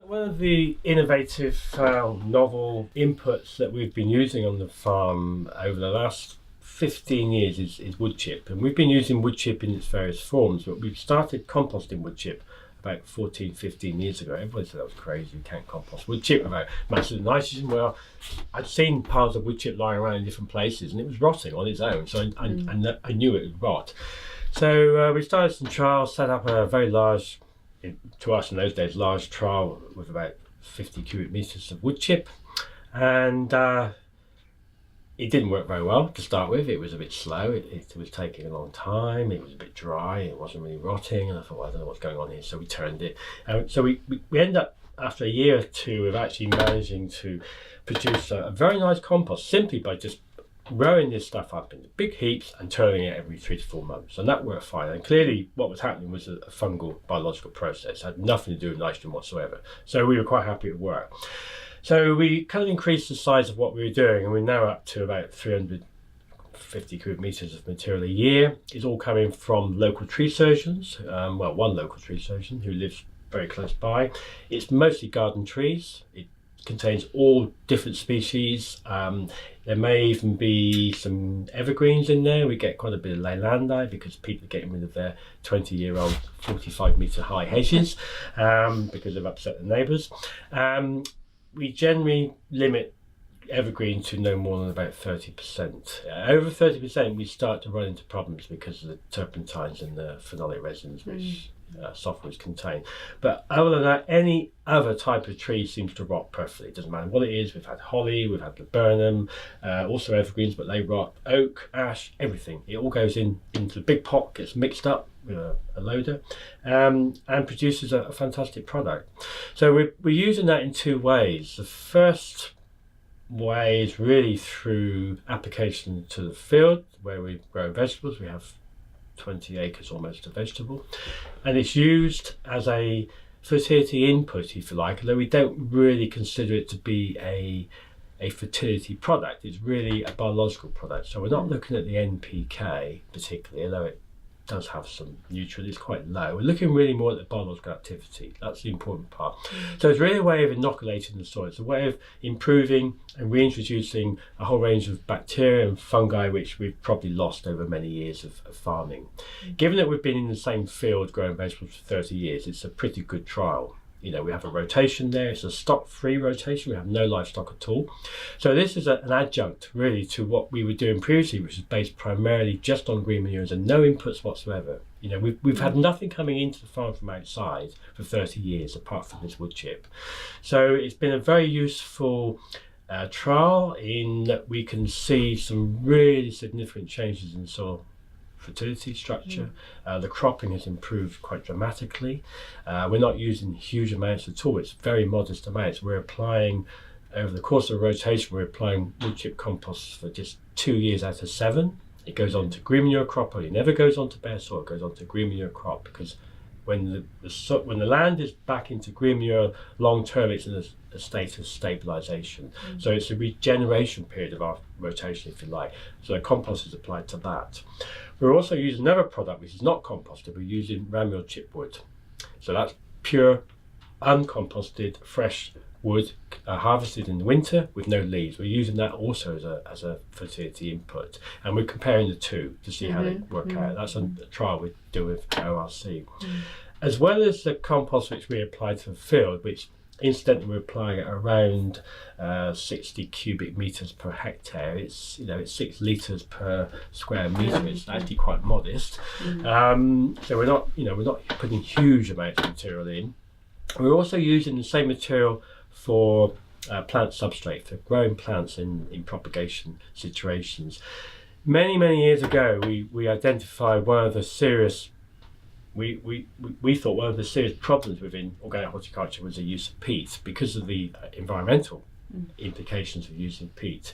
One of the innovative, novel inputs that we've been using on the farm over the last 15 years is wood chip. And we've been using wood chip in its various forms, but we started composting wood chip about 14, 15 years ago. Everybody said that was crazy, you can't compost wood chip without massive nitrogen. Well, I'd seen piles of wood chip lying around in different places and it was rotting on its own, so I knew it would rot. So we started some trials, set up a very large, to us in those days, large trial with about 50 cubic meters of wood chip, and it didn't work very well to start with. It was a bit slow, it was taking a long time, it was a bit dry, it wasn't really rotting, and I thought, well, I don't know what's going on here, so we turned it. So we ended up, after a year or two, of actually managing to produce a very nice compost simply by just growing this stuff up into big heaps and turning it every 3 to 4 months, and that worked fine. And clearly what was happening was a fungal biological process. It had nothing to do with nitrogen whatsoever, so we were quite happy it worked. So we kind of increased the size of what we were doing, and we're now up to about 350 cubic meters of material a year. It's all coming from local tree surgeons, one local tree surgeon who lives very close by. It's mostly garden trees. It contains all different species. There may even be some evergreens in there. We get quite a bit of leylandi because people are getting rid of their 20-year-old 45-meter high hedges because they've upset the neighbours. We generally limit evergreen to no more than about 30%. Over 30% we start to run into problems because of the turpentines and the phenolic resins which softwares contain. But other than that, any other type of tree seems to rot perfectly. It doesn't matter what it is. We've had holly, we've had laburnum, also evergreens, but they rot. Oak, ash, everything. It all goes into the big pot, gets mixed up with a loader, and produces a fantastic product. So we're using that in two ways. The first way is really through application to the field where we grow vegetables. We have 20 acres almost of vegetable, and it's used as a fertility input, if you like, although we don't really consider it to be a fertility product. It's really a biological product, so we're not looking at the NPK particularly, although it does have some nutrients. It's quite low. We're looking really more at the biological activity. That's the important part. So it's really a way of inoculating the soil. It's a way of improving and reintroducing a whole range of bacteria and fungi which we've probably lost over many years of farming. Given that we've been in the same field growing vegetables for 30 years, it's a pretty good trial. You know, we have a rotation there. It's a stock-free rotation. We have no livestock at all. So this is an adjunct, really, to what we were doing previously, which is based primarily just on green manures and no inputs whatsoever. You know, we've had nothing coming into the farm from outside for 30 years, apart from this wood chip. So it's been a very useful trial in that we can see some really significant changes in soil fertility structure. The cropping has improved quite dramatically. We're not using huge amounts at all. It's very modest amounts. We're applying, over the course of a rotation, we're applying wood chip compost for just 2 years out of 7. It goes on to green manure crop, or it never goes on to bare soil. It goes on to green manure crop because when the land is back into green manure long term, it's in a state of stabilisation. So it's a regeneration period of our rotation, if you like. So the compost is applied to that. We're also using another product which is not composted. We're using round-milled chipwood. So that's pure, uncomposted, fresh wood harvested in the winter with no leaves. We're using that also as a fertility input, and we're comparing the two to see how they work out. That's a trial we do with ORC. As well as the compost which we apply to the field, which incidentally we're applying at around 60 cubic meters per hectare. It's 6 liters per square meter. It's actually quite modest. So we're not putting huge amounts of material in. We're also using the same material for plant substrate, for growing plants in propagation situations. Many years ago, we identified one of the serious we thought one of the serious problems within organic horticulture was the use of peat because of the environmental implications of using peat.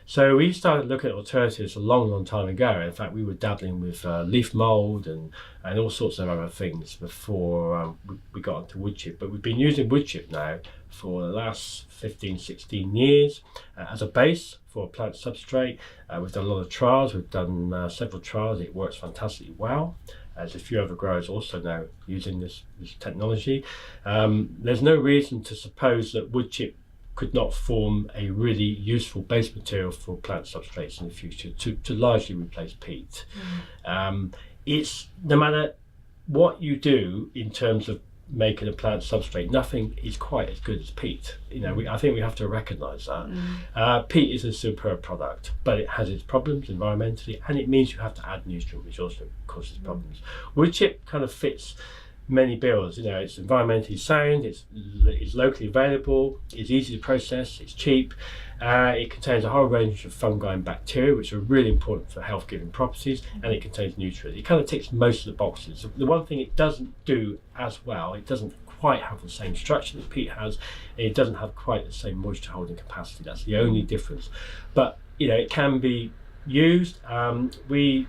So we started looking at alternatives a long time ago. In fact, we were dabbling with leaf mould and all sorts of other things before we got onto wood chip. But we've been using wood chip now for the last 15, 16 years as a base for a plant substrate. We've done a lot of trials. We've done several trials. It works fantastically well. There's a few other growers also now using this technology. There's no reason to suppose that wood chip could not form a really useful base material for plant substrates in the future to largely replace peat. It's no matter what you do in terms of making a plant substrate, nothing is quite as good as peat. I think we have to recognise that. Peat is a superb product, but it has its problems environmentally, and it means you have to add nutrient, which also causes problems. Wood chip kind of fits many bills. It's environmentally sound, it's locally available, it's easy to process, it's cheap. It contains a whole range of fungi and bacteria, which are really important for health-giving properties, and it contains nutrients. It kind of ticks most of the boxes. The one thing it doesn't do as well, it doesn't quite have the same structure that peat has, and it doesn't have quite the same moisture-holding capacity. That's the only difference. But it can be used. We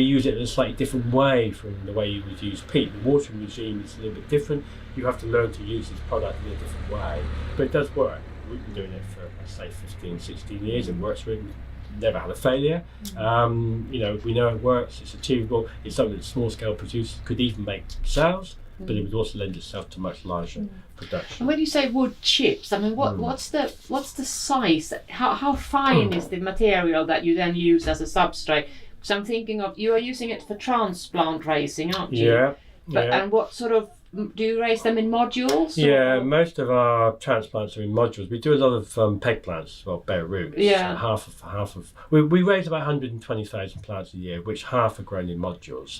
use it in a slightly different way from the way you would use peat. The watering regime is a little bit different. You have to learn to use this product in a different way, but it does work. We've been doing it for, let's say, 15, 16 years. It works really. Never had a failure. We know it works. It's achievable. It's something that small-scale producers could even make themselves, but it would also lend itself to much larger production. And when you say wood chips, I mean, what's the size? How fine is the material that you then use as a substrate? So I'm thinking of, you are using it for transplant raising, aren't you? Yeah. And what sort of, do you raise them in modules? Yeah, most of our transplants are in modules. We do a lot of peg plants, well, bare roots. Yeah. Half of we raise about 120,000 plants a year, which half are grown in modules.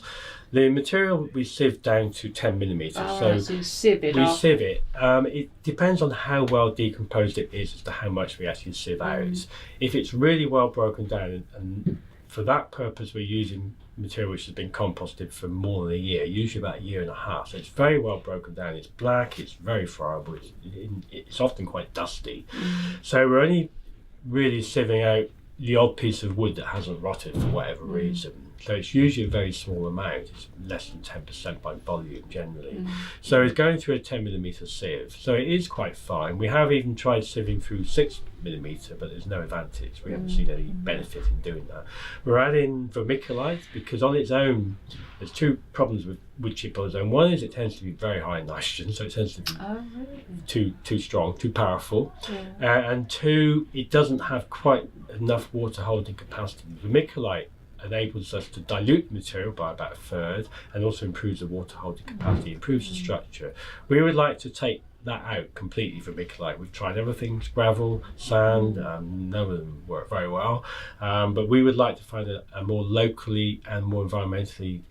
The material we sieve down to 10 millimetres. So you sieve it. We sieve it. It depends on how well decomposed it is as to how much we actually sieve out. If it's really well broken down, and for that purpose we're using material which has been composted for more than a year, usually about a year and a half. So it's very well broken down. It's black, it's very friable, it's often quite dusty. So we're only really sieving out the odd piece of wood that hasn't rotted for whatever reason. So it's usually a very small amount. It's less than 10% by volume generally. So it's going through a 10 millimetre sieve. So it is quite fine. We have even tried sieving through 6 millimetre, but there's no advantage. We haven't seen any benefit in doing that. We're adding vermiculite because on its own, there's two problems with wood chip on its own. One is it tends to be very high in nitrogen, so it tends to be too strong, too powerful. And two, it doesn't have quite enough water holding capacity. Vermiculite enables us to dilute the material by about a third and also improves the water holding capacity, improves the structure. We would like to take that out completely for vermiculite. We've tried everything, gravel, sand, none of them work very well, but we would like to find a more locally and more environmentally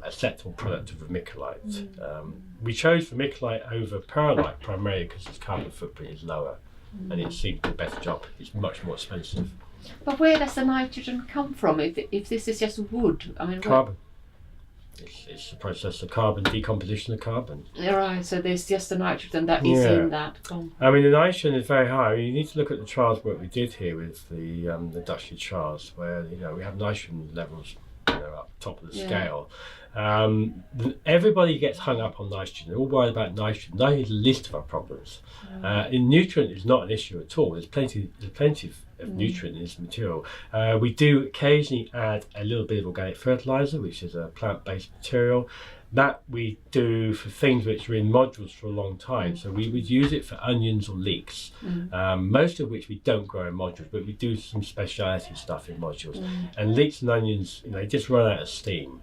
acceptable product of vermiculite. We chose vermiculite over perlite primarily because its carbon footprint is lower and it seems to do a better job. It's much more expensive. But where does the nitrogen come from if this is just wood? I mean, carbon. It's the process of carbon, decomposition of carbon. Right, so there's just the nitrogen that is in that. I mean, the nitrogen is very high. I mean, you need to look at the trials work we did here with the Dutchley trials, where we have nitrogen levels up top of the scale. Everybody gets hung up on nitrogen. They're all worried about nitrogen. Nitrogen is the least of our problems. In nutrient is not an issue at all. There's plenty of nutrient in this material. We do occasionally add a little bit of organic fertilizer, which is a plant-based material. That we do for things which are in modules for a long time. So we would use it for onions or leeks, most of which we don't grow in modules, but we do some speciality stuff in modules. And leeks and onions, they just run out of steam.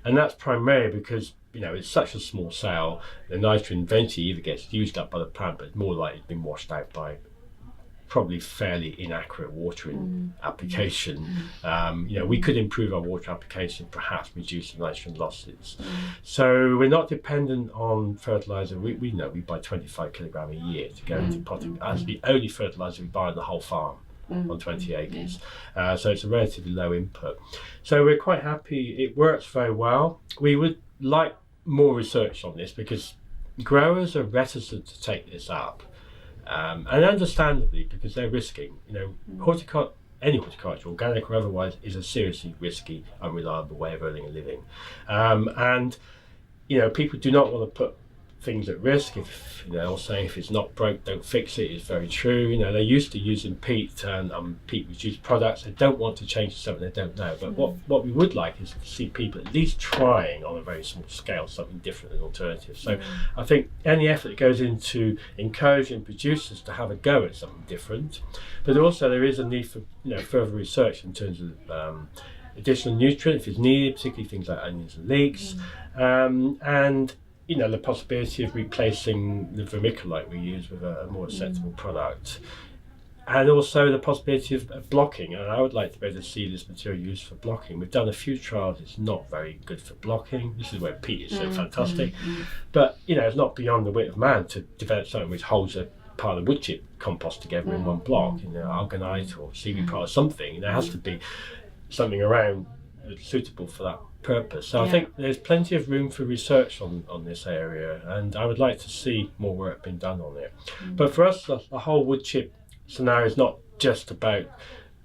And that's primarily because it's such a small cell, the nitrogen eventually either gets used up by the plant, but more likely it's been washed out by probably fairly inaccurate watering application. We could improve our water application, perhaps reduce the nitrogen losses. So we're not dependent on fertilizer. We buy 25 kilogram a year to go into potting. That's the only fertilizer we buy on the whole farm. On 20 acres. So it's a relatively low input. So we're quite happy. It works very well. We would like more research on this because growers are reticent to take this up. and understandably, because they're risking. Any horticulture, organic or otherwise, is a seriously risky, unreliable way of earning a living, and people do not want to put things at risk. If they'll say if it's not broke, don't fix it. Is very true. They're used to using peat and peat reduced products. They don't want to change to something they don't know. But what we would like is to see people at least trying on a very small scale something different and alternative. So I think any effort that goes into encouraging producers to have a go at something different, but also there is a need for further research in terms of additional nutrients if it's needed, particularly things like onions and leeks, and the possibility of replacing the vermiculite we use with a more acceptable product, and also the possibility of blocking. And I would like to be able to see this material used for blocking. We've done a few trials; it's not very good for blocking. This is where peat is so fantastic, but it's not beyond the wit of man to develop something which holds a pile of wood chip compost together in one block, alganite or seaweed pile or something. There has to be something around that's suitable for that purpose. So I think there's plenty of room for research on this area, and I would like to see more work being done on it. But for us, the whole wood chip scenario is not just about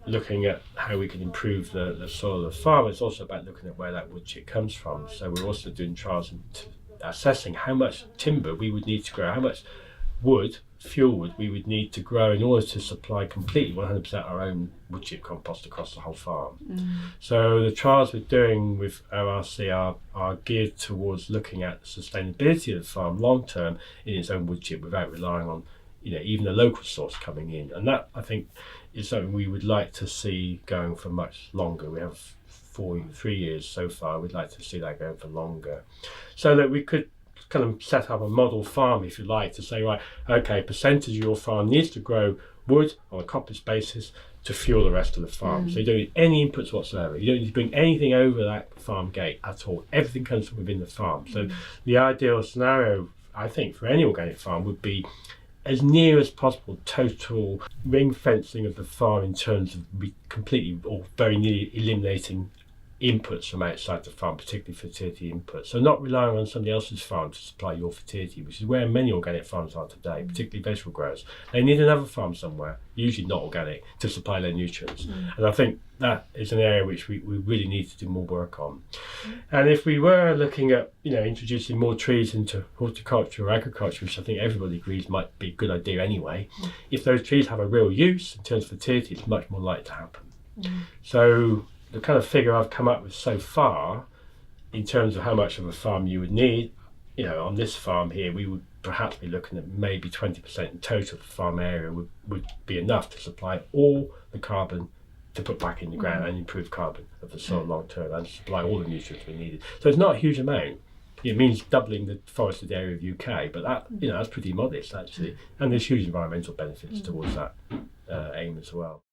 looking at how we can improve the soil of the farm, it's also about looking at where that wood chip comes from. So we're also doing trials and assessing how much timber we would need to grow, how much fuel wood we would need to grow in order to supply completely 100% our own wood chip compost across the whole farm. So the trials we're doing with ORC are geared towards looking at the sustainability of the farm long term in its own wood chip without relying on even a local source coming in, and that I think is something we would like to see going for much longer. We have 3 years so far. We'd like to see that going for longer, so that we could kind of set up a model farm, if you like, to say, right, okay, percentage of your farm needs to grow wood on a compost basis to fuel the rest of the farm. So you don't need any inputs whatsoever. You don't need to bring anything over that farm gate at all. Everything comes from within the farm. So the ideal scenario, I think, for any organic farm would be as near as possible total ring fencing of the farm in terms of completely or very nearly eliminating inputs from outside the farm, particularly fertility inputs. So not relying on somebody else's farm to supply your fertility, which is where many organic farms are today, particularly vegetable growers. They need another farm somewhere, usually not organic, to supply their nutrients. And I think that is an area which we really need to do more work on. And if we were looking at introducing more trees into horticulture or agriculture, which I think everybody agrees might be a good idea anyway, if those trees have a real use in terms of fertility, it's much more likely to happen. So the kind of figure I've come up with so far in terms of how much of a farm you would need, on this farm here, we would perhaps be looking at maybe 20% in total of the farm area would be enough to supply all the carbon to put back in the ground and improve carbon of the soil long term and supply all the nutrients we needed. So it's not a huge amount. It means doubling the forested area of UK, but that that's pretty modest actually, and there's huge environmental benefits towards that aim as well.